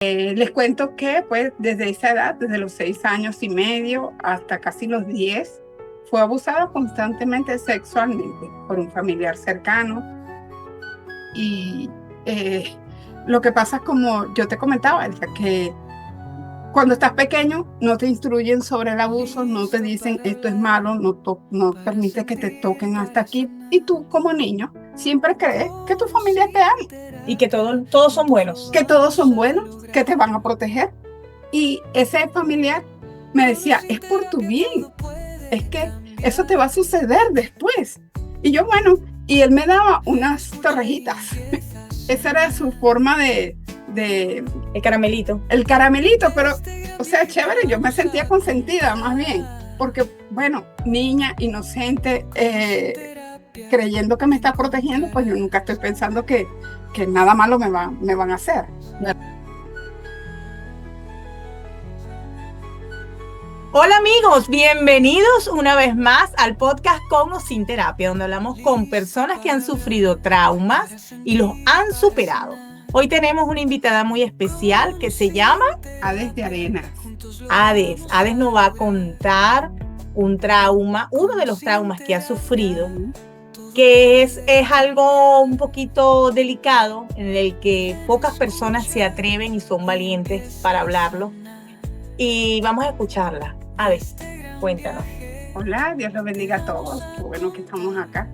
Les cuento que pues desde esa edad, desde los 6 años y medio hasta casi los 10, fue abusada constantemente sexualmente por un familiar cercano. Y lo que pasa es, como yo te comentaba, Elsa, que cuando estás pequeño no te instruyen sobre el abuso, no te dicen esto es malo, no permites que te toquen hasta aquí. Y tú como niño siempre crees que tu familia te ama, Y que todos son buenos. que todos son buenos, que te van a proteger. Y ese familiar me decía, es por tu bien, es que eso te va a suceder después. Y yo, bueno, y él me daba unas torrejitas. Esa era su forma de El caramelito. el caramelito, pero, o sea, chévere, yo me sentía consentida más bien, porque, bueno, niña, inocente, creyendo que me está protegiendo, pues yo nunca estoy pensando que nada malo me van a hacer. Hola amigos, bienvenidos una vez más al podcast Con o Sin Terapia, donde hablamos con personas que han sufrido traumas y los han superado. Hoy tenemos una invitada muy especial que se llama Hades de Arenas. Hades. Hades nos va a contar un trauma, uno de los traumas que ha sufrido, que es algo un poquito delicado, en el que pocas personas se atreven y son valientes para hablarlo. Y vamos a escucharla. Hades, cuéntanos. Hola, Dios los bendiga a todos. Qué bueno que estamos acá.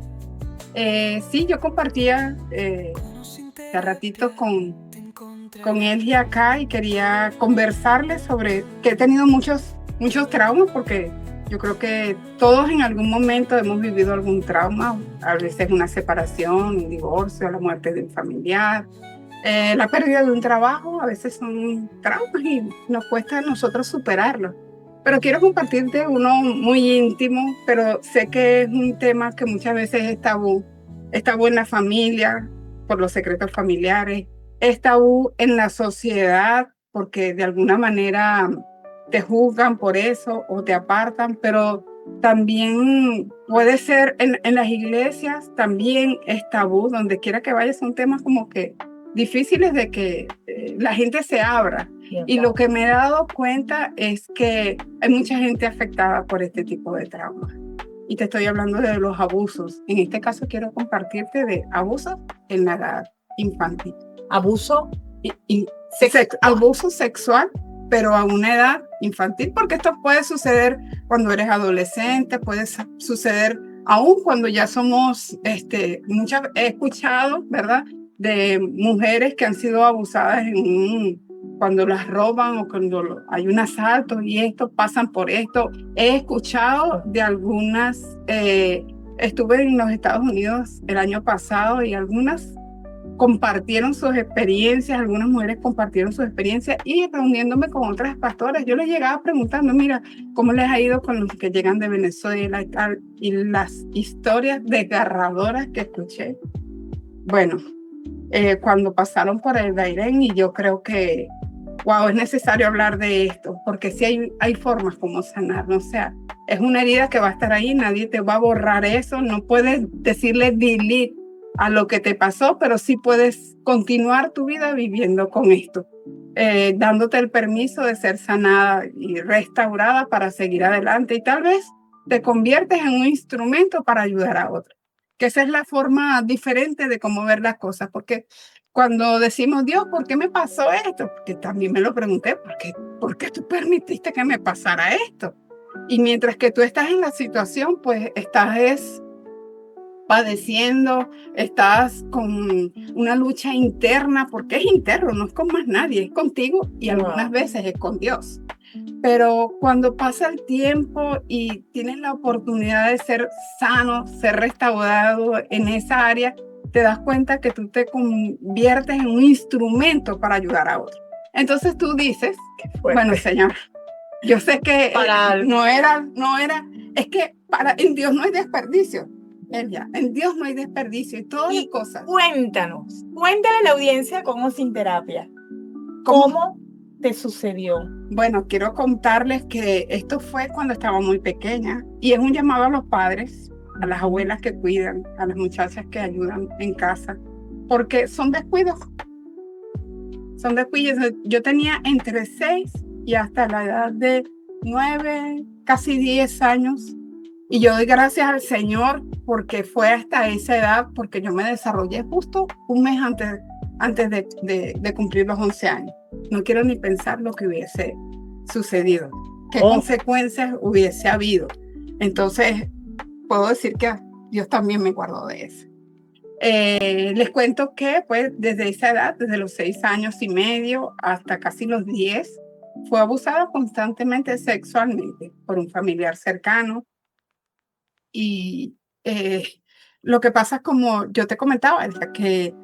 Sí, yo compartía de ratito con él y acá, y quería conversarles sobre que he tenido muchos traumas, porque yo creo que todos en algún momento hemos vivido algún trauma, a veces una separación, un divorcio, la muerte de un familiar, la pérdida de un trabajo. A veces son traumas y nos cuesta a nosotros superarlos. Pero quiero compartirte uno muy íntimo, pero sé que es un tema que muchas veces es tabú. Es tabú en la familia, por los secretos familiares. Es tabú en la sociedad, porque de alguna manera te juzgan por eso o te apartan, pero también puede ser en las iglesias, también es tabú. Donde quiera que vayas son temas como que difíciles de que la gente se abra. Y lo que me he dado cuenta es que hay mucha gente afectada por este tipo de traumas. Y te estoy hablando de los abusos. En este caso quiero compartirte de abusos en la edad infantil. Abuso Abuso sexual, pero a una edad infantil, porque esto puede suceder cuando eres adolescente, puede suceder aún cuando ya somos, he escuchado, ¿verdad?, de mujeres que han sido abusadas cuando las roban o cuando hay un asalto y esto, pasan por esto. He escuchado de algunas, estuve en los Estados Unidos el año pasado y algunas compartieron sus experiencias, algunas mujeres compartieron sus experiencias, y reuniéndome con otras pastoras, yo les llegaba preguntando, mira, ¿cómo les ha ido con los que llegan de Venezuela y tal? Y las historias desgarradoras que escuché, bueno, cuando pasaron por el Dairén, y yo creo que, wow, es necesario hablar de esto, porque sí hay formas como sanar, ¿no? O sea, es una herida que va a estar ahí, nadie te va a borrar eso, no puedes decirle delete a lo que te pasó, pero sí puedes continuar tu vida viviendo con esto, dándote el permiso de ser sanada y restaurada para seguir adelante, y tal vez te conviertes en un instrumento para ayudar a otros. Que esa es la forma diferente de cómo ver las cosas, porque cuando decimos, Dios, ¿por qué me pasó esto? Porque también me lo pregunté, ¿por qué tú permitiste que me pasara esto? Y mientras que tú estás en la situación, pues estás padeciendo, estás con una lucha interna, porque es interno, no es con más nadie, es contigo y algunas veces es con Dios. Pero cuando pasa el tiempo y tienes la oportunidad de ser sano, ser restaurado en esa área, te das cuenta que tú te conviertes en un instrumento para ayudar a otros. Entonces tú dices, bueno, Señor, yo sé que no era, es que en Dios no hay desperdicio. En Dios no hay desperdicio y todas las cosas. Cuéntale a la audiencia Con o Sin Terapia. ¿Cómo te sucedió? Bueno, quiero contarles que esto fue cuando estaba muy pequeña, y es un llamado a los padres, a las abuelas que cuidan, a las muchachas que ayudan en casa, porque son descuidos son de cuillos. Yo tenía entre 6 y hasta la edad de 9, casi 10 años. Y yo doy gracias al Señor porque fue hasta esa edad, porque yo me desarrollé justo un mes antes de cumplir los 11 años. No quiero ni pensar lo que hubiese sucedido, qué consecuencias hubiese habido. Entonces, puedo decir que Dios también me guardó de eso. Les cuento que pues, desde esa edad, desde los 6 años y medio hasta casi los 10, fue abusada constantemente sexualmente por un familiar cercano. Y lo que pasa es, como yo te comentaba, es que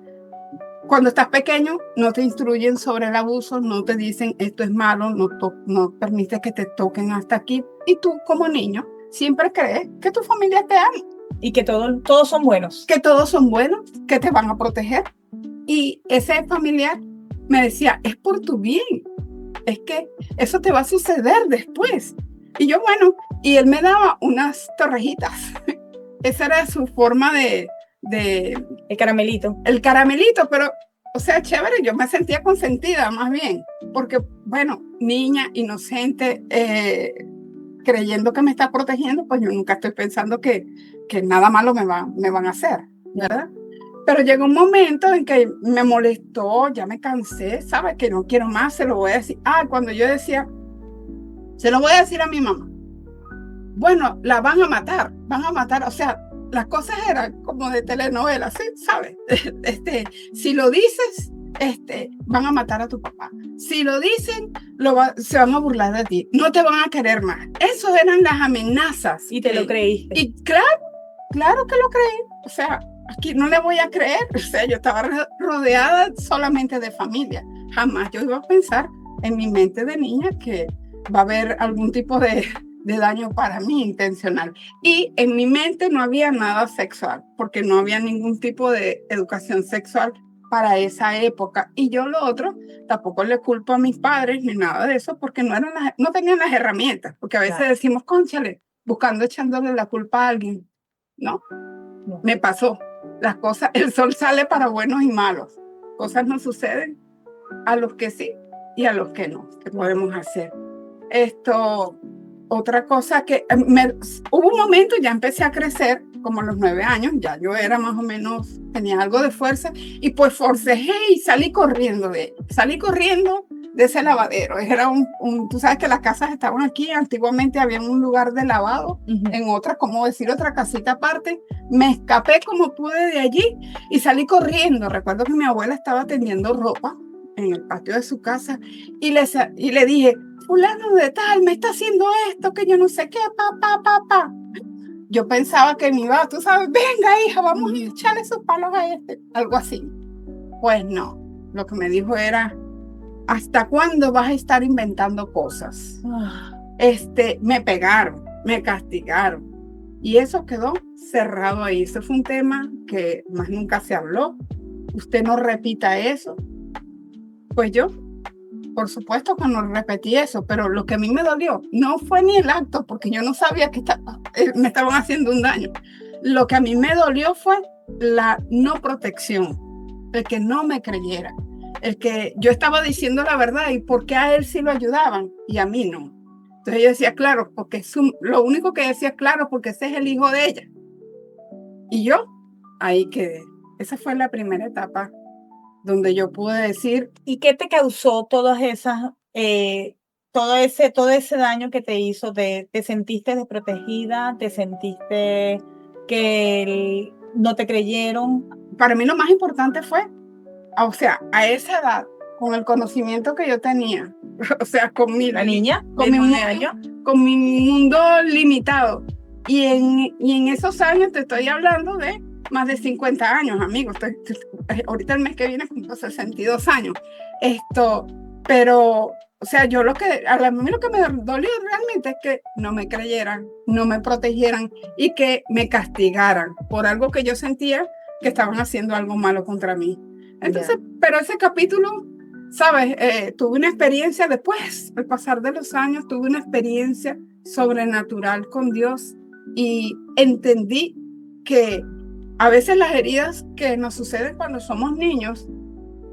cuando estás pequeño no te instruyen sobre el abuso, no te dicen esto es malo, no permites que te toquen hasta aquí. Y tú como niño siempre crees que tu familia te ama. Y que todos son buenos. Que todos son buenos, que te van a proteger. Y ese familiar me decía, es por tu bien, es que eso te va a suceder después. Y yo, bueno, y él me daba unas torrejitas. Esa era su forma de... El caramelito. El caramelito, pero, o sea, chévere, yo me sentía consentida más bien, porque, bueno, niña, inocente, creyendo que me está protegiendo, pues yo nunca estoy pensando que nada malo me van a hacer, ¿verdad? Pero llegó un momento en que me molestó, ya me cansé, ¿sabes? Que no quiero más, se lo voy a decir. Cuando yo decía, se lo voy a decir a mi mamá. Bueno, la van a matar, o sea, las cosas eran como de telenovela, ¿sí? ¿Sabes? Si lo dices, van a matar a tu papá. Si lo dicen, se van a burlar de ti. No te van a querer más. Esas eran las amenazas. Y te lo creíste. Y claro que lo creí. O sea, aquí no le voy a creer. O sea, yo estaba rodeada solamente de familia. Jamás yo iba a pensar en mi mente de niña que va a haber algún tipo de daño para mí intencional. Y en mi mente no había nada sexual, porque no había ningún tipo de educación sexual para esa época. Y yo lo otro, tampoco le culpo a mis padres ni nada de eso, porque no tenían las herramientas, porque a veces decimos, cónchale, echándole la culpa a alguien. No, me pasó. Las cosas, el sol sale para buenos y malos. Cosas no suceden a los que sí y a los que no. ¿Qué podemos hacer? Otra cosa que hubo un momento, ya empecé a crecer, como a los 9 años, ya yo era más o menos, tenía algo de fuerza, y pues forcejé y salí corriendo de ese lavadero. Era tú sabes que las casas estaban aquí, antiguamente había un lugar de lavado, en otra, como decir, otra casita aparte. Me escapé como pude de allí y salí corriendo. Recuerdo que mi abuela estaba tendiendo ropa en el patio de su casa y le dije, fulano de tal, me está haciendo esto, que yo no sé qué, pa. Yo pensaba que me iba, tú sabes, venga hija, vamos a echarle sus palos a algo así. Pues no, lo que me dijo era, ¿hasta cuándo vas a estar inventando cosas? Me pegaron, me castigaron, y eso quedó cerrado ahí. Ese fue un tema que más nunca se habló. Usted no repita eso. Pues yo, por supuesto que no repetí eso, pero lo que a mí me dolió no fue ni el acto, porque yo no sabía que me estaban haciendo un daño. Lo que a mí me dolió fue la no protección, el que no me creyera, el que yo estaba diciendo la verdad y por qué a él sí lo ayudaban y a mí no. Entonces yo decía, claro, porque lo único que decía, claro, porque ese es el hijo de ella. Y yo ahí quedé. Esa fue la primera etapa donde yo pude decir. ¿Y qué te causó todo ese daño que te hizo? ¿Te sentiste desprotegida? ¿Te sentiste que no te creyeron? Para mí lo más importante fue, o sea, a esa edad, con el conocimiento que yo tenía, o sea, con mi mundo limitado, y en esos años te estoy hablando de más de 50 años, amigos. Ahorita el mes que viene cumplo 62 años. Pero, o sea, a mí lo que me dolió realmente es que no me creyeran, no me protegieran y que me castigaran por algo que yo sentía que estaban haciendo algo malo contra mí. Entonces, pero ese capítulo, ¿sabes? Tuve una experiencia después, al pasar de los años, tuve una experiencia sobrenatural con Dios y entendí que a veces las heridas que nos suceden cuando somos niños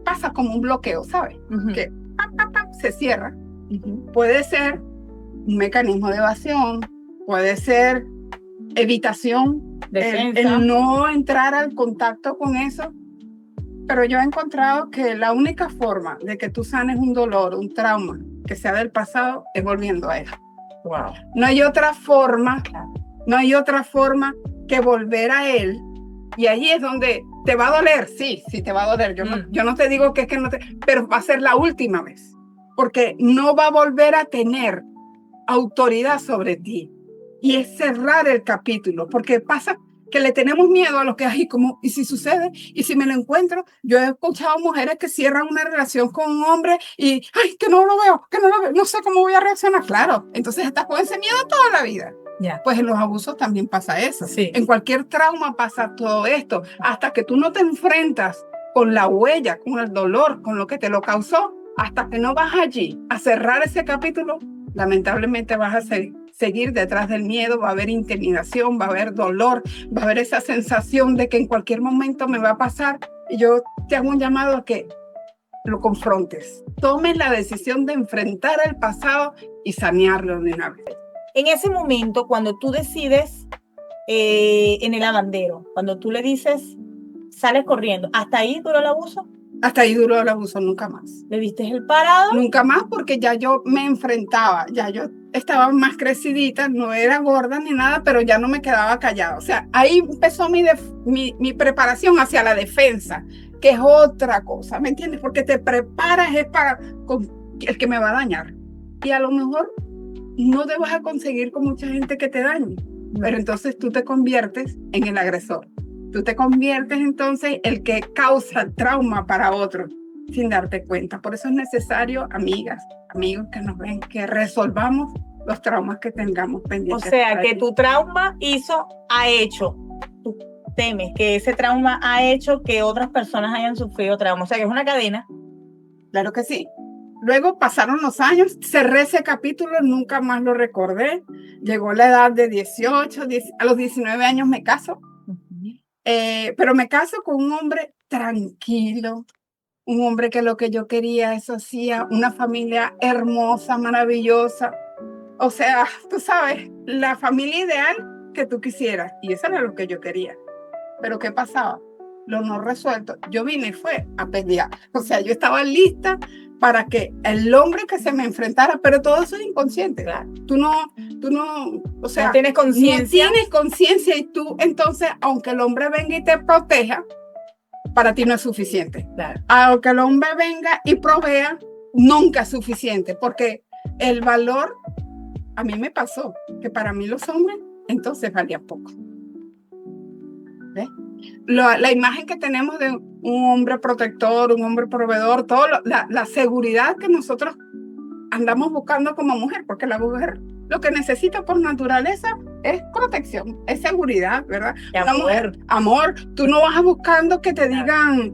pasa como un bloqueo, ¿sabes? Que se cierra. Puede ser un mecanismo de evasión, puede ser evitación, el no entrar al contacto con eso. Pero yo he encontrado que la única forma de que tú sanes un dolor, un trauma que sea del pasado, es volviendo a él. Wow. No hay otra forma, no hay otra forma que volver a él. Y ahí es donde te va a doler, sí te va a doler. Yo no te digo que es que no te, pero va a ser la última vez, porque no va a volver a tener autoridad sobre ti. Y es cerrar el capítulo, porque pasa que le tenemos miedo a lo que hay, como, ¿y si sucede? ¿Y si me lo encuentro? Yo he escuchado mujeres que cierran una relación con un hombre y, ay, que no lo veo, no sé cómo voy a reaccionar. Claro, entonces estás con ese miedo toda la vida. Yeah. Pues en los abusos también pasa eso. Sí. En cualquier trauma pasa todo esto. Hasta que tú no te enfrentas con la huella, con el dolor, con lo que te lo causó, hasta que no vas allí a cerrar ese capítulo, lamentablemente vas a seguir detrás del miedo, va a haber intimidación, va a haber dolor, va a haber esa sensación de que en cualquier momento me va a pasar. Y yo te hago un llamado a que lo confrontes. Tomes la decisión de enfrentar el pasado y sanearlo de una vez. En ese momento, cuando tú decides en el lavandero, cuando tú le dices, sales corriendo, ¿hasta ahí duró el abuso? Hasta ahí duró el abuso, nunca más. ¿Le diste el parado? Nunca más, porque ya yo me enfrentaba, ya yo estaba más crecidita, no era gorda ni nada, pero ya no me quedaba callada. O sea, ahí empezó mi preparación hacia la defensa, que es otra cosa, ¿me entiendes? Porque te preparas es para con el que me va a dañar. Y a lo mejor no te vas a conseguir con mucha gente que te dañe, pero entonces tú te conviertes en el agresor. Tú te conviertes entonces el que causa el trauma para otros sin darte cuenta. Por eso es necesario, amigas, amigos que nos ven, que resolvamos los traumas que tengamos pendientes. O sea, que tu trauma ha hecho, tú temes que ese trauma ha hecho que otras personas hayan sufrido trauma. O sea, que es una cadena. Claro que sí. Luego pasaron los años, cerré ese capítulo, nunca más lo recordé. Llegó la edad de 18, a los 19 años me caso. Pero me caso con un hombre tranquilo, un hombre que lo que yo quería, eso hacía, una familia hermosa, maravillosa. O sea, tú sabes, la familia ideal que tú quisieras. Y eso era lo que yo quería. Pero ¿qué pasaba? Lo no resuelto. Yo vine y fue a pelear. O sea, yo estaba lista para que el hombre que se me enfrentara, pero todo eso es inconsciente. Claro. Tú no, o sea, no tienes conciencia. No tienes conciencia y tú, entonces, aunque el hombre venga y te proteja, para ti no es suficiente. Claro. Aunque el hombre venga y provea, nunca es suficiente, porque el valor, a mí me pasó, que para mí los hombres, entonces valían poco. ¿Ves? La imagen que tenemos de un hombre protector, un hombre proveedor, la seguridad que nosotros andamos buscando como mujer, porque la mujer lo que necesita por naturaleza es protección, es seguridad, ¿verdad? Amor, tú no vas buscando que te digan,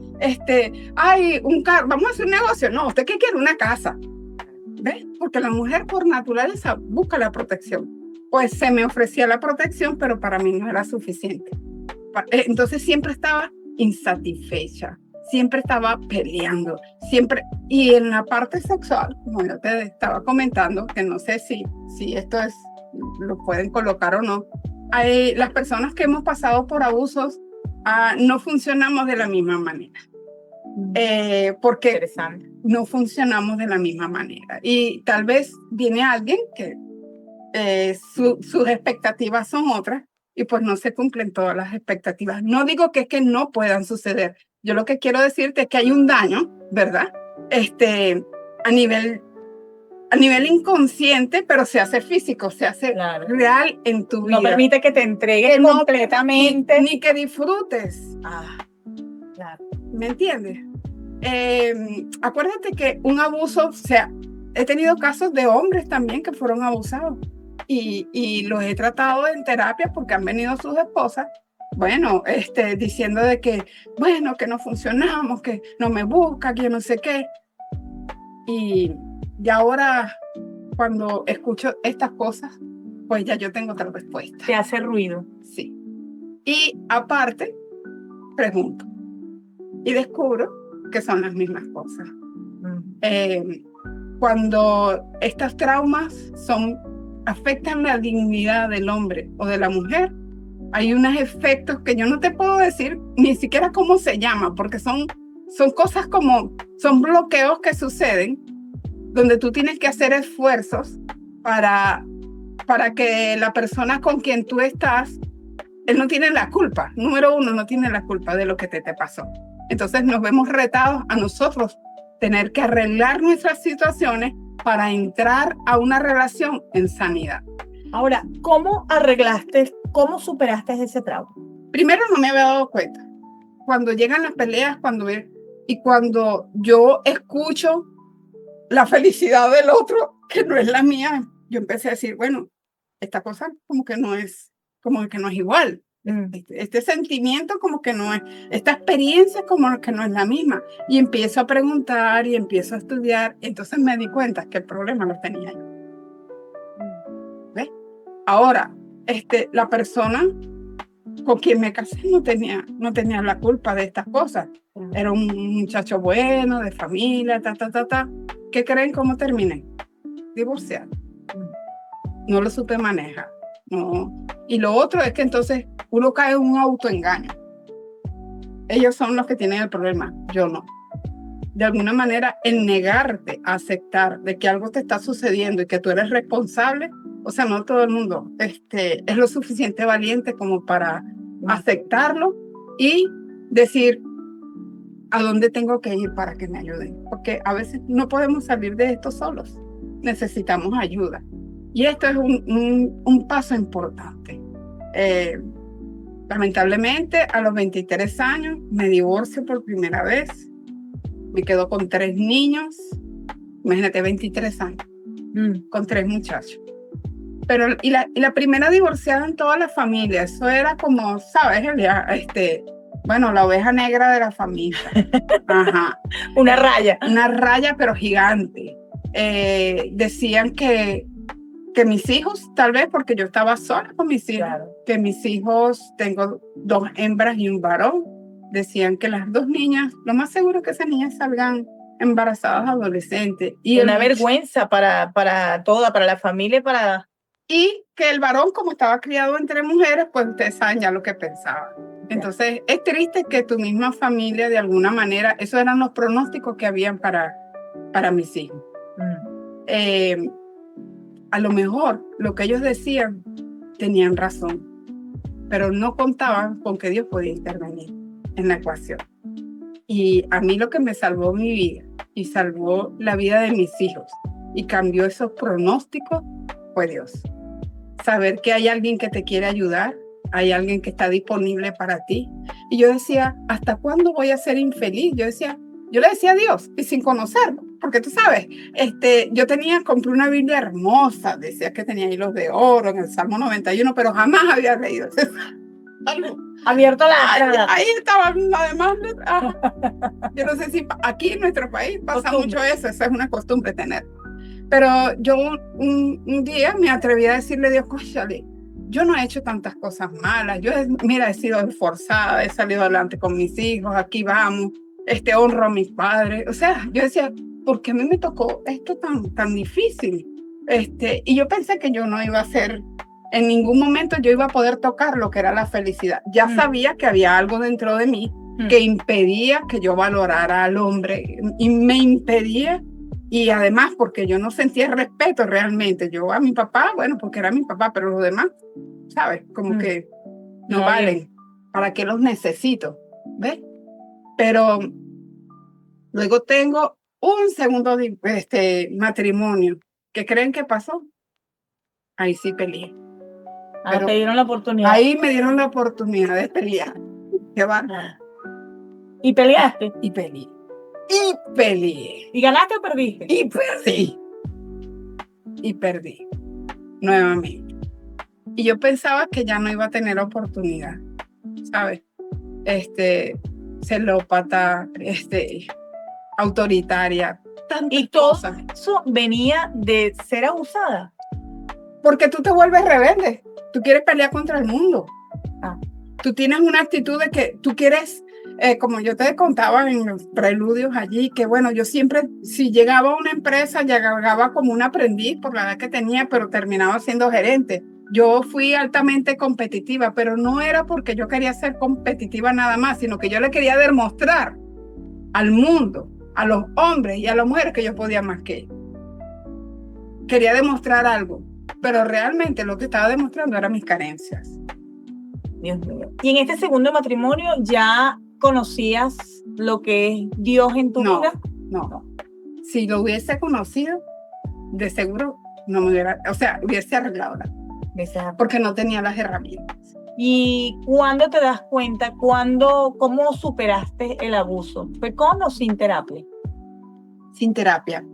ay, un carro, vamos a hacer un negocio. No, ¿usted qué quiere? Una casa. ¿Ves? Porque la mujer por naturaleza busca la protección. Pues se me ofrecía la protección, pero para mí no era suficiente. Entonces siempre estaba insatisfecha, siempre estaba peleando, siempre. Y en la parte sexual, como yo te estaba comentando, que no sé si esto lo pueden colocar o no, las personas que hemos pasado por abusos no funcionamos de la misma manera. Porque no funcionamos de la misma manera. Y tal vez viene alguien que sus expectativas son otras, y pues no se cumplen todas las expectativas. No digo que es que no puedan suceder. Yo lo que quiero decirte es que hay un daño, ¿verdad? A nivel inconsciente, pero se hace físico, se hace real en tu vida. No permite que te entregues completamente. Ni que disfrutes. Claro. ¿Me entiendes? Acuérdate que un abuso, o sea, he tenido casos de hombres también que fueron abusados. Y los he tratado en terapia porque han venido sus esposas, bueno, diciendo de que, bueno, que no funcionamos, que no me busca, que yo no sé qué. Y ahora, cuando escucho estas cosas, pues ya yo tengo otra respuesta. Te hace ruido. Sí. Y aparte, pregunto. Y descubro que son las mismas cosas. Cuando estos traumas afectan la dignidad del hombre o de la mujer, hay unos efectos que yo no te puedo decir ni siquiera cómo se llama, porque son cosas son bloqueos que suceden donde tú tienes que hacer esfuerzos para que la persona con quien tú estás, él no tiene la culpa. Número uno, no tiene la culpa de lo que te pasó. Entonces nos vemos retados a nosotros tener que arreglar nuestras situaciones para entrar a una relación en sanidad. Ahora, ¿cómo superaste ese trauma? Primero, no me había dado cuenta. Cuando llegan las peleas, cuando yo escucho la felicidad del otro, que no es la mía, yo empecé a decir, bueno, esta cosa como que no es igual. Este sentimiento como que no es, esta experiencia como que no es la misma. Y empiezo a preguntar y empiezo a estudiar. Entonces me di cuenta que el problema lo tenía yo. ¿Ves? Ahora, la persona con quien me casé no tenía la culpa de estas cosas. Era un muchacho bueno, de familia, ¿Qué creen cómo terminé? Divorciado. No lo supe manejar. No. Y lo otro es que entonces uno cae en un autoengaño. Ellos son los que tienen el problema, yo no. De alguna manera, el negarte a aceptar de que algo te está sucediendo y que tú eres responsable, o sea, no todo el mundo es lo suficiente valiente como para aceptarlo y decir a dónde tengo que ir para que me ayuden. Porque a veces no podemos salir de esto solos. Necesitamos ayuda. Y esto es un paso importante. Lamentablemente, a los 23 años me divorcio por primera vez. Me quedo con 3 niños. Imagínate, 23 años. Con 3 muchachos. Pero, y la primera divorciada en toda la familia. Eso era como, ¿sabes, Elia? Bueno, la oveja negra de la familia. Ajá. Una raya. Una raya, pero gigante. Decían que mis hijos, tal vez porque yo estaba sola con mis hijos, claro, que mis hijos, tengo 2 hembras y un varón, decían que las 2 niñas, lo más seguro es que esas niñas salgan embarazadas adolescentes. Y una vergüenza para la familia, Y que el varón, como estaba criado entre mujeres, pues ustedes saben ya lo que pensaban. Entonces, es triste que tu misma familia, de alguna manera, esos eran los pronósticos que habían para mis hijos. A lo mejor lo que ellos decían tenían razón, pero no contaban con que Dios podía intervenir en la ecuación. Y a mí lo que me salvó mi vida y salvó la vida de mis hijos y cambió esos pronósticos fue Dios. Saber que hay alguien que te quiere ayudar, hay alguien que está disponible para ti. Y yo decía, ¿hasta cuándo voy a ser infeliz? Yo le decía a Dios, y sin conocerlo, porque tú sabes, compré una Biblia hermosa, decía que tenía hilos de oro en el Salmo 91, pero jamás había leído eso. Abierto la... Ahí estaba además. Yo no sé si aquí en nuestro país pasa mucho eso, esa es una costumbre tener. Pero yo un día me atreví a decirle a Dios, cóchale, yo no he hecho tantas cosas malas, he sido esforzada, he salido adelante con mis hijos, aquí vamos, honro a mis padres. O sea, yo decía, ¿por qué a mí me tocó esto tan difícil? Y yo pensé que yo no iba a ser, en ningún momento yo iba a poder tocar lo que era la felicidad. Ya sabía que había algo dentro de mí que impedía que yo valorara al hombre y me impedía. Y además porque yo no sentía respeto realmente. Yo a mi papá, bueno, porque era mi papá, pero los demás, ¿sabes? Como que no valen. ¿Para qué los necesito? ¿Ves? Pero luego tengo un segundo matrimonio. ¿Qué creen que pasó? Ahí sí peleé. Te dieron la oportunidad. Ahí me dieron la oportunidad de pelear. ¿Qué va? ¿Y peleaste? Y peleé. Y peleé. ¿Y ganaste o perdiste? Y perdí. Y perdí. Nuevamente. Y yo pensaba que ya no iba a tener oportunidad. ¿Sabes? Celópata, autoritaria. Y todo eso venía de ser abusada. Porque tú te vuelves rebelde. Tú quieres pelear contra el mundo. Tú tienes una actitud de que tú quieres como yo te contaba en los preludios allí, que bueno, yo siempre, si llegaba a una empresa, llegaba como un aprendiz por la edad que tenía, pero terminaba siendo gerente. Yo fui altamente competitiva, pero no era porque yo quería ser competitiva nada más, sino que yo le quería demostrar al mundo, a los hombres y a las mujeres que yo podía más que ellos. Quería demostrar algo, pero realmente lo que estaba demostrando eran mis carencias. Dios mío. Y en este segundo matrimonio ya conocías lo que es Dios en tu vida. No. Si lo hubiese conocido, de seguro no me hubiera, o sea, hubiese arreglado porque no tenía las herramientas. ¿Y cuándo te das cuenta? ¿Cómo superaste el abuso? ¿Fue con o sin terapia? Sin terapia.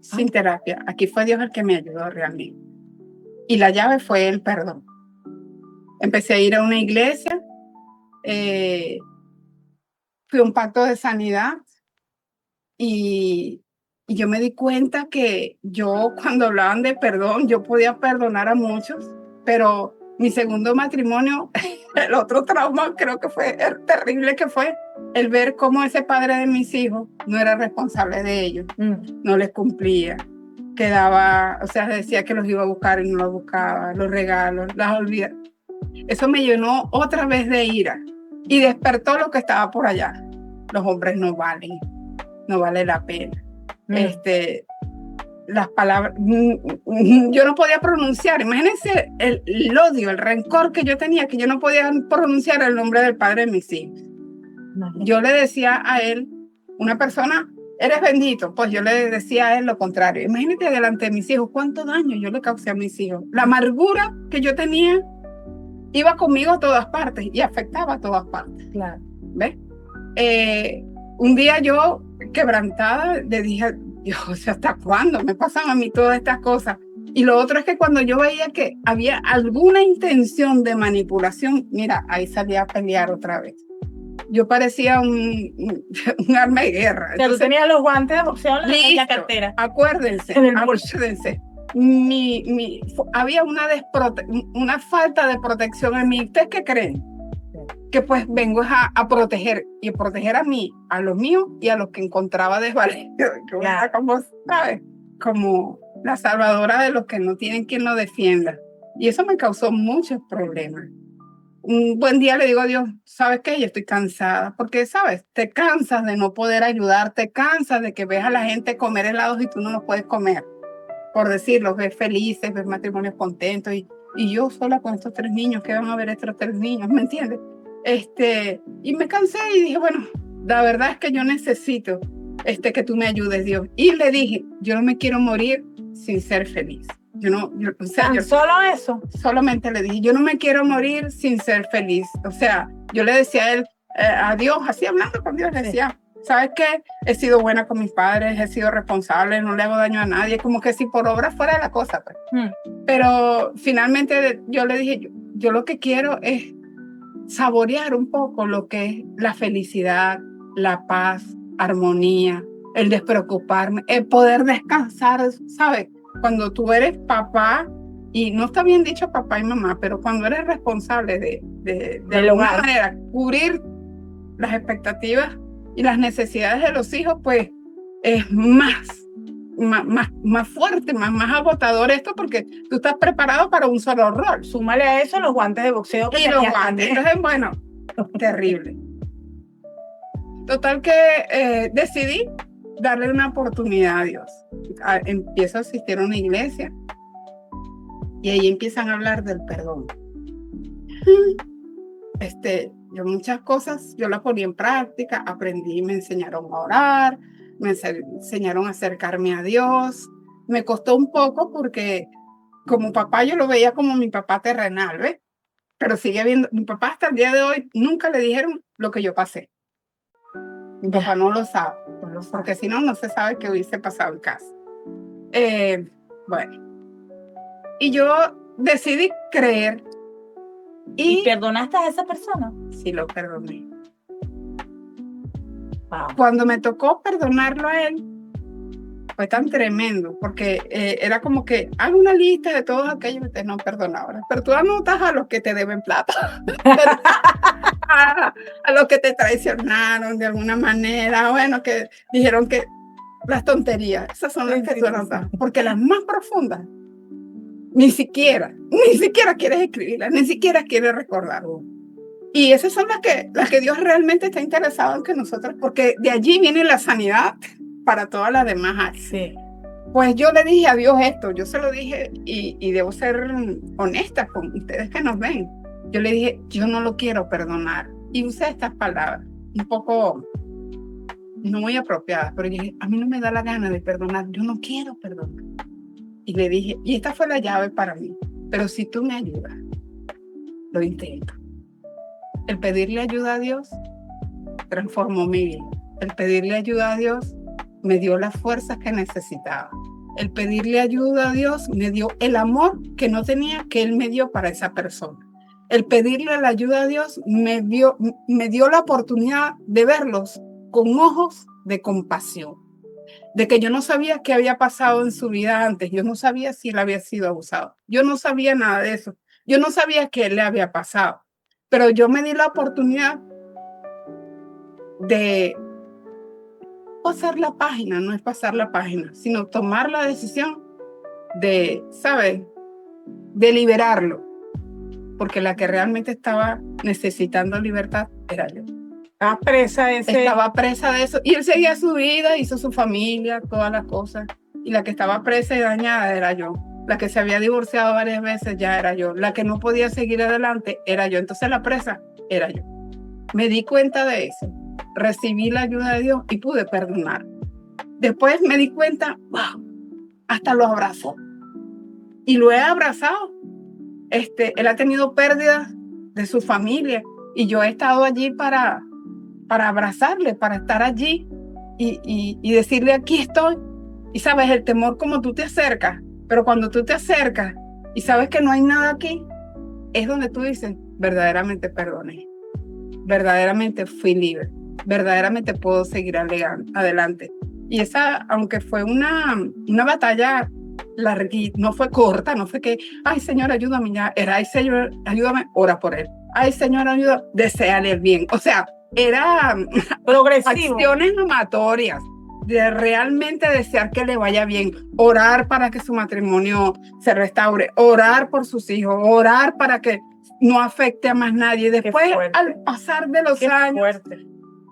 Sin terapia. Aquí fue Dios el que me ayudó realmente. Y la llave fue el perdón. Empecé a ir a una iglesia, fui a un pacto de sanidad y yo me di cuenta que yo cuando hablaban de perdón, yo podía perdonar a muchos, pero mi segundo matrimonio, el otro trauma creo que fue terrible, que fue el ver cómo ese padre de mis hijos no era responsable de ellos, no les cumplía, quedaba, o sea, decía que los iba a buscar y no los buscaba, los regalos, las olvidaba. Eso me llenó otra vez de ira y despertó lo que estaba por allá. Los hombres no valen, no vale la pena. Las palabras, yo no podía pronunciar. Imagínense el odio, el rencor que yo tenía, que yo no podía pronunciar el nombre del padre de mis hijos. Yo le decía a él, una persona, eres bendito, pues yo le decía a él lo contrario. Imagínate delante de mis hijos, cuánto daño yo le causé a mis hijos. La amargura que yo tenía iba conmigo a todas partes y afectaba a todas partes. Claro. ¿Ves? Un día yo, quebrantada, le dije, Dios, ¿hasta cuándo me pasan a mí todas estas cosas? Y lo otro es que cuando yo veía que había alguna intención de manipulación, mira, ahí salía a pelear otra vez. Yo parecía un arma de guerra. O sea, tú tenías los guantes de boxeo en la cartera. Acuérdense. Había una falta de protección en mí. ¿Ustedes qué creen? Que pues vengo a proteger, y proteger a mí, a los míos y a los que encontraba desvalidos. Claro. Como, ¿sabes? Como la salvadora de los que no tienen quien lo defienda. Y eso me causó muchos problemas. Un buen día le digo a Dios, ¿sabes qué? Yo estoy cansada, porque, ¿sabes? Te cansas de no poder ayudar, te cansas de que ves a la gente comer helados y tú no los puedes comer. Por decirlo, ves felices, ves matrimonios contentos y yo sola con estos 3 niños, ¿qué van a ver estos 3 niños? ¿Me entiendes? Y me cansé y dije, bueno, la verdad es que yo necesito que tú me ayudes, Dios. Y le dije, yo no me quiero morir sin ser feliz. Solo eso. Solamente le dije, yo no me quiero morir sin ser feliz. O sea, yo le decía a él, a Dios, así hablando con Dios, le decía, ¿sabes qué? He sido buena con mis padres, he sido responsable, no le hago daño a nadie, como que si por obra fuera la cosa. Pues. Pero finalmente yo le dije, yo lo que quiero es saborear un poco lo que es la felicidad, la paz, armonía, el despreocuparme, el poder descansar, ¿sabes? Cuando tú eres papá, y no está bien dicho papá y mamá, pero cuando eres responsable de alguna manera cubrir las expectativas y las necesidades de los hijos, pues es más fuerte, más agotador esto, porque tú estás preparado para un solo rol. Súmale a eso los guantes de boxeo. Y los guantes. Entonces, bueno, terrible. Total que decidí darle una oportunidad a Dios. Empiezo a asistir a una iglesia y ahí empiezan a hablar del perdón. Yo muchas cosas, yo las ponía en práctica, aprendí, me enseñaron a orar, me enseñaron a acercarme a Dios. Me costó un poco porque como papá yo lo veía como mi papá terrenal, ¿ves? Pero sigue viendo, mi papá hasta el día de hoy nunca le dijeron lo que yo pasé. Mi papá no lo sabe, porque si no, no se sabe qué hubiese pasado en casa. Bueno, y yo decidí creer. ¿Y perdonaste a esa persona? Sí, lo perdoné. Wow. Cuando me tocó perdonarlo a él, fue tan tremendo, porque era como que hago una lista de todos aquellos que te no perdonaron, pero tú anotas a los que te deben plata. a los que te traicionaron de alguna manera, bueno, que dijeron que las tonterías, esas son las que tú notas, porque las más profundas, ni siquiera quieres escribirlas, ni siquiera quieres recordarlas. Y esas son las que Dios realmente está interesado en que nosotros, porque de allí viene la sanidad para todas las demás áreas. Sí. Pues yo le dije a Dios esto, yo se lo dije y debo ser honesta con ustedes que nos ven. Yo le dije, yo no lo quiero perdonar. Y usé estas palabras, un poco no muy apropiadas, pero dije, a mí no me da la gana de perdonar, yo no quiero perdonar. Y le dije, y esta fue la llave para mí, pero si tú me ayudas, lo intento. El pedirle ayuda a Dios transformó mi vida. El pedirle ayuda a Dios me dio las fuerzas que necesitaba. El pedirle ayuda a Dios me dio el amor que no tenía, que Él me dio para esa persona. El pedirle la ayuda a Dios me dio la oportunidad de verlos con ojos de compasión, de que yo no sabía qué había pasado en su vida antes, yo no sabía si él había sido abusado, yo no sabía nada de eso, yo no sabía qué le había pasado, pero yo me di la oportunidad de pasar la página, no es pasar la página, sino tomar la decisión de, ¿sabes?, de liberarlo, porque la que realmente estaba necesitando libertad era yo. Estaba presa de eso, y él seguía su vida, hizo su familia, todas las cosas, y la que estaba presa y dañada era yo. La que se había divorciado varias veces ya era yo. La que no podía seguir adelante era yo. Entonces la presa era yo. Me di cuenta de eso, recibí la ayuda de Dios y pude perdonar. Después me di cuenta, wow, hasta lo abrazó. Y lo he abrazado. Él ha tenido pérdidas de su familia y yo he estado allí para abrazarle, para estar allí y decirle, aquí estoy. Y sabes, el temor, como tú te acercas, pero cuando tú te acercas y sabes que no hay nada aquí, es donde tú dices, verdaderamente perdoné, verdaderamente fui libre, verdaderamente puedo seguir adelante. Y esa, aunque fue una batalla larguita, no fue corta, no fue que, ay Señor, ayúdame ya, era, ay Señor, ayúdame, ora por él, ay Señor, ayuda, deséale el bien. O sea, era progresivo, acciones amatorias de realmente desear que le vaya bien, orar para que su matrimonio se restaure, orar por sus hijos, orar para que no afecte a más nadie. Después, al pasar de los años,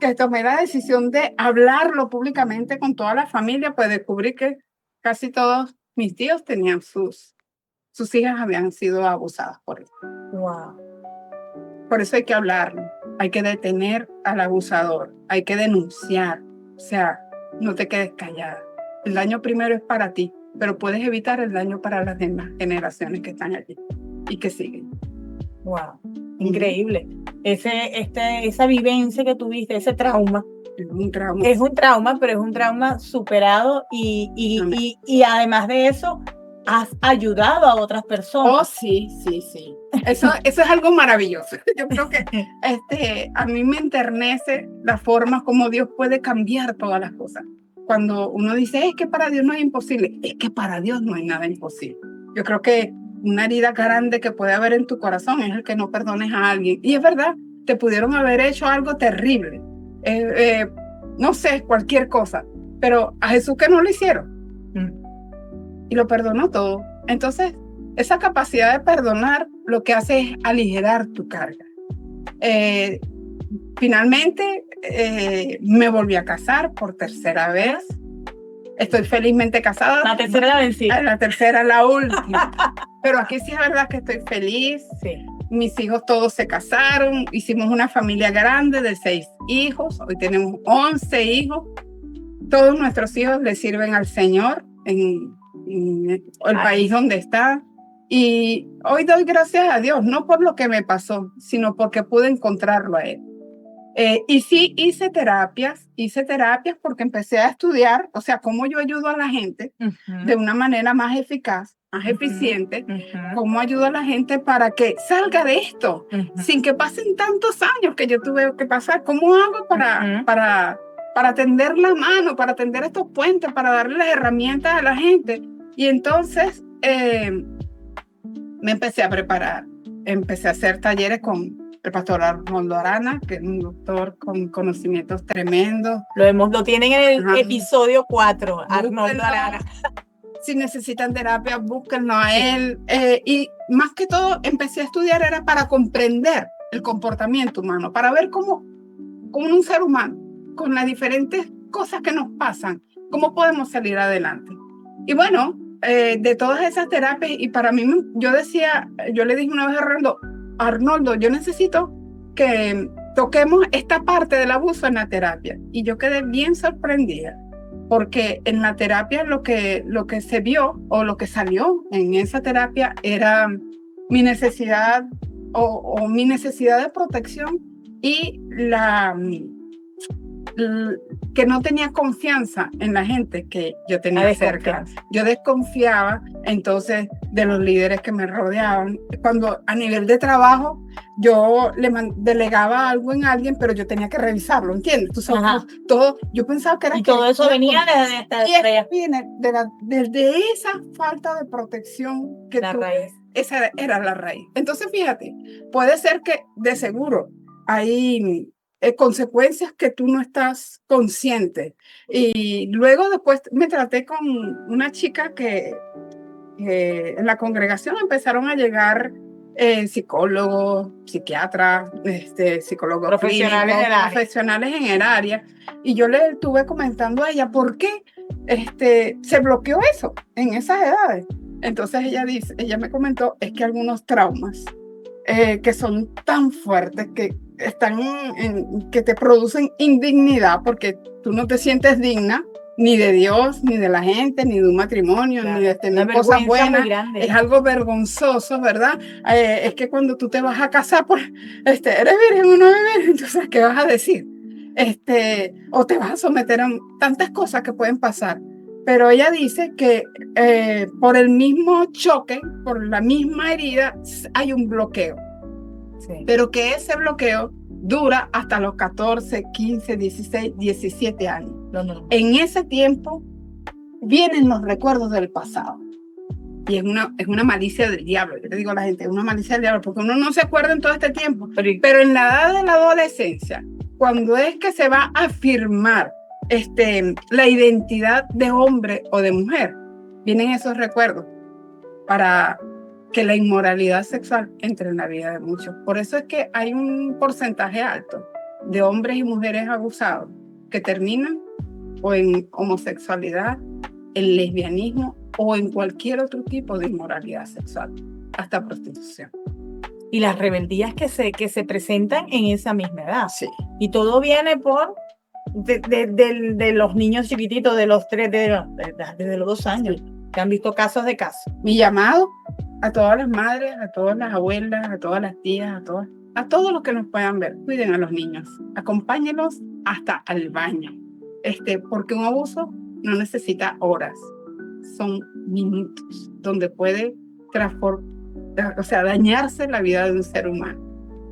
que tomé la decisión de hablarlo públicamente con toda la familia, pues descubrí que casi todos mis tíos tenían sus hijas habían sido abusadas por él. Wow. Por eso hay que hablarlo, hay que detener al abusador, hay que denunciar, o sea, no te quedes callada. El daño primero es para ti, pero puedes evitar el daño para las demás generaciones que están allí y que siguen. Wow, increíble. Esa vivencia que tuviste, ese trauma. Es un trauma. Es un trauma, pero es un trauma superado y además de eso, has ayudado a otras personas. Oh, sí. Eso es algo maravilloso. Yo creo que a mí me enternece la forma como Dios puede cambiar todas las cosas. Cuando uno dice, es que para Dios no es imposible, es que para Dios no hay nada imposible. Yo creo que una herida grande que puede haber en tu corazón es el que no perdones a alguien. Y es verdad, te pudieron haber hecho algo terrible. No sé, cualquier cosa. Pero a Jesús que no lo hicieron. Y lo perdonó todo. Entonces, esa capacidad de perdonar lo que hace es aligerar tu carga. Finalmente, me volví a casar por tercera vez. Estoy felizmente casada. La tercera la vencí. La tercera, la última. Pero aquí sí es verdad que estoy feliz. Sí. Mis hijos todos se casaron. Hicimos una familia grande de 6 hijos. Hoy tenemos 11 hijos. Todos nuestros hijos le sirven al Señor en el país donde están. Y hoy doy gracias a Dios, no por lo que me pasó, sino porque pude encontrarlo a Él. Y sí, hice terapias porque empecé a estudiar, o sea, cómo yo ayudo a la gente de una manera más eficaz, más eficiente, cómo ayudo a la gente para que salga de esto, sin que pasen tantos años que yo tuve que pasar. ¿Cómo hago para tender la mano, para tender estos puentes, para darle las herramientas a la gente? Y entonces me empecé a preparar, empecé a hacer talleres con el pastor Arnoldo Arana, que es un doctor con conocimientos tremendos. Lo tienen en el episodio 4, Arnoldo Arana. Si necesitan terapia, búsquenlo a él. Y más que todo, empecé a estudiar era para comprender el comportamiento humano, para ver cómo un ser humano, con las diferentes cosas que nos pasan, cómo podemos salir adelante. Y bueno, de todas esas terapias, y para mí, yo le dije una vez a Arnoldo, yo necesito que toquemos esta parte del abuso en la terapia. Y yo quedé bien sorprendida, porque en la terapia lo que se vio o lo que salió en esa terapia era mi necesidad o mi necesidad de protección y que no tenía confianza en la gente que yo tenía cerca. Yo desconfiaba entonces de los líderes que me rodeaban. Cuando a nivel de trabajo yo delegaba algo en alguien, pero yo tenía que revisarlo, ¿entiendes? Tú sabes, todo, yo pensaba que era... Y todo eso venía desde esta... Viene desde esa falta de protección que raíz. Esa era la raíz. Entonces, fíjate, puede ser que de seguro hay consecuencias que tú no estás consciente. Y luego después me traté con una chica que en la congregación empezaron a llegar psicólogos, psiquiatras, psicólogos profesionales en el área. Y yo le estuve comentando a ella por qué se bloqueó eso en esas edades. Entonces ella me comentó, es que algunos traumas que son tan fuertes que que te producen indignidad porque tú no te sientes digna ni de Dios, ni de la gente, ni de un matrimonio, claro, ni de tener cosas buenas. Es algo vergonzoso, ¿verdad? Es que cuando tú te vas a casar, pues, eres virgen o no eres virgen, entonces, ¿qué vas a decir? O te vas a someter a tantas cosas que pueden pasar. Pero ella dice que por el mismo choque, por la misma herida, hay un bloqueo. Sí. Pero que ese bloqueo dura hasta los 14, 15, 16, 17 años. No. En ese tiempo vienen los recuerdos del pasado. Y es una malicia del diablo. Yo le digo a la gente, es una malicia del diablo, porque uno no se acuerda en todo este tiempo. Pero en la edad de la adolescencia, cuando es que se va a afirmar la identidad de hombre o de mujer, vienen esos recuerdos para que la inmoralidad sexual entre en la vida de muchos. Por eso es que hay un porcentaje alto de hombres y mujeres abusados que terminan o en homosexualidad, en lesbianismo o en cualquier otro tipo de inmoralidad sexual, hasta prostitución. Y las rebeldías que se presentan en esa misma edad. Sí. Y todo viene de los niños chiquititos, de los 3, desde los 2 años, que han visto casos de casos. Mi llamado a todas las madres, a todas las abuelas, a todas las tías, a todos los que nos puedan ver, cuiden a los niños, acompáñenlos hasta al baño, porque un abuso no necesita horas, son minutos donde puede dañarse la vida de un ser humano.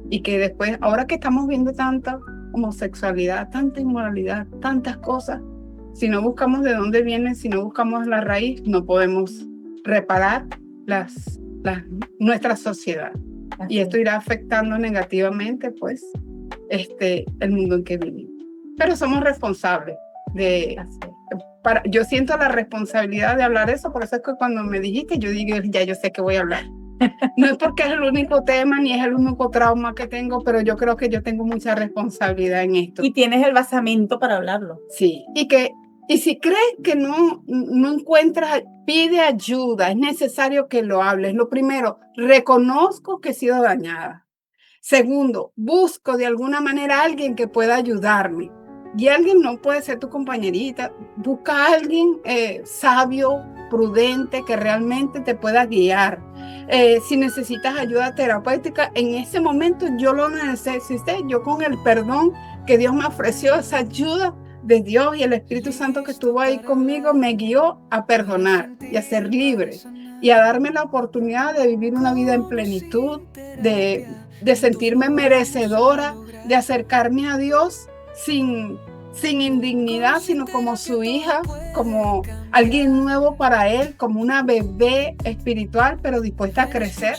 Y que después, ahora que estamos viendo tanta homosexualidad, tanta inmoralidad, tantas cosas, si no buscamos de dónde vienen, si no buscamos la raíz, no podemos reparar nuestra sociedad. Así. Y esto irá afectando negativamente, pues, el mundo en que vivimos. Pero somos responsables yo siento la responsabilidad de hablar eso, por eso es que cuando me dijiste, yo digo, ya yo sé que voy a hablar. No es porque es el único tema, ni es el único trauma que tengo, pero yo creo que yo tengo mucha responsabilidad en esto. Y tienes el basamento para hablarlo. Sí, y si crees que no encuentras, pide ayuda, es necesario que lo hables. Lo primero, reconozco que he sido dañada. Segundo, busco de alguna manera a alguien que pueda ayudarme. Y alguien no puede ser tu compañerita, busca a alguien sabio, prudente, que realmente te pueda guiar. Si necesitas ayuda terapéutica, en ese momento yo lo necesité, yo con el perdón que Dios me ofreció, esa ayuda de Dios y el Espíritu Santo que estuvo ahí conmigo, me guió a perdonar y a ser libre y a darme la oportunidad de vivir una vida en plenitud, de sentirme merecedora, de acercarme a Dios sin indignidad, sino como su hija, como alguien nuevo para él, como una bebé espiritual, pero dispuesta a crecer.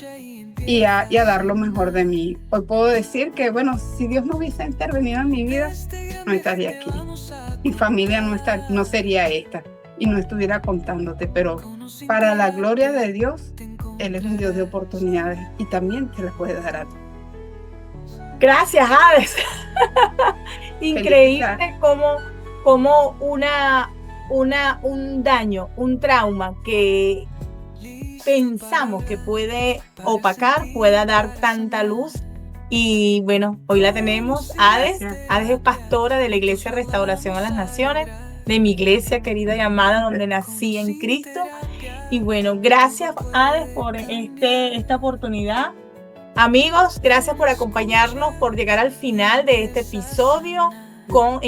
y a dar lo mejor de mí. Hoy puedo decir que, bueno, si Dios no hubiese intervenido en mi vida, no estaría aquí. Mi familia no sería esta y no estuviera contándote, pero para la gloria de Dios, Él es un Dios de oportunidades y también te las puede dar a ti. Gracias, Hades. Increíble como un daño, un trauma que pensamos que puede opacar, pueda dar tanta luz. Y bueno, hoy la tenemos. Hades es pastora de la Iglesia Restauración a las Naciones, de mi iglesia querida y amada, donde nací en Cristo. Y bueno, gracias, Hades, por esta oportunidad. Amigos, gracias por acompañarnos, por llegar al final de este episodio Con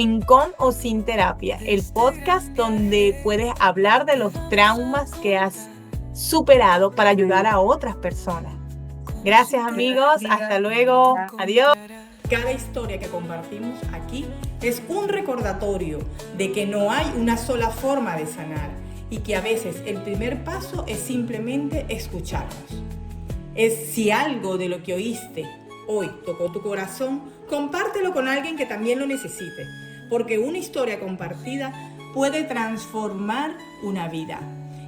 o Sin Terapia, el podcast donde puedes hablar de los traumas que has superado para ayudar a otras personas. Gracias, amigos. Hasta luego. Adiós. Cada historia que compartimos aquí es un recordatorio de que no hay una sola forma de sanar y que a veces el primer paso es simplemente escucharnos. Si algo de lo que oíste hoy tocó tu corazón, compártelo con alguien que también lo necesite, porque una historia compartida puede transformar una vida.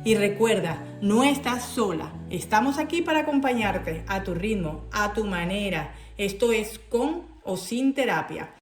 Y recuerda, no estás sola, estamos aquí para acompañarte a tu ritmo, a tu manera. Esto es Con o Sin Terapia.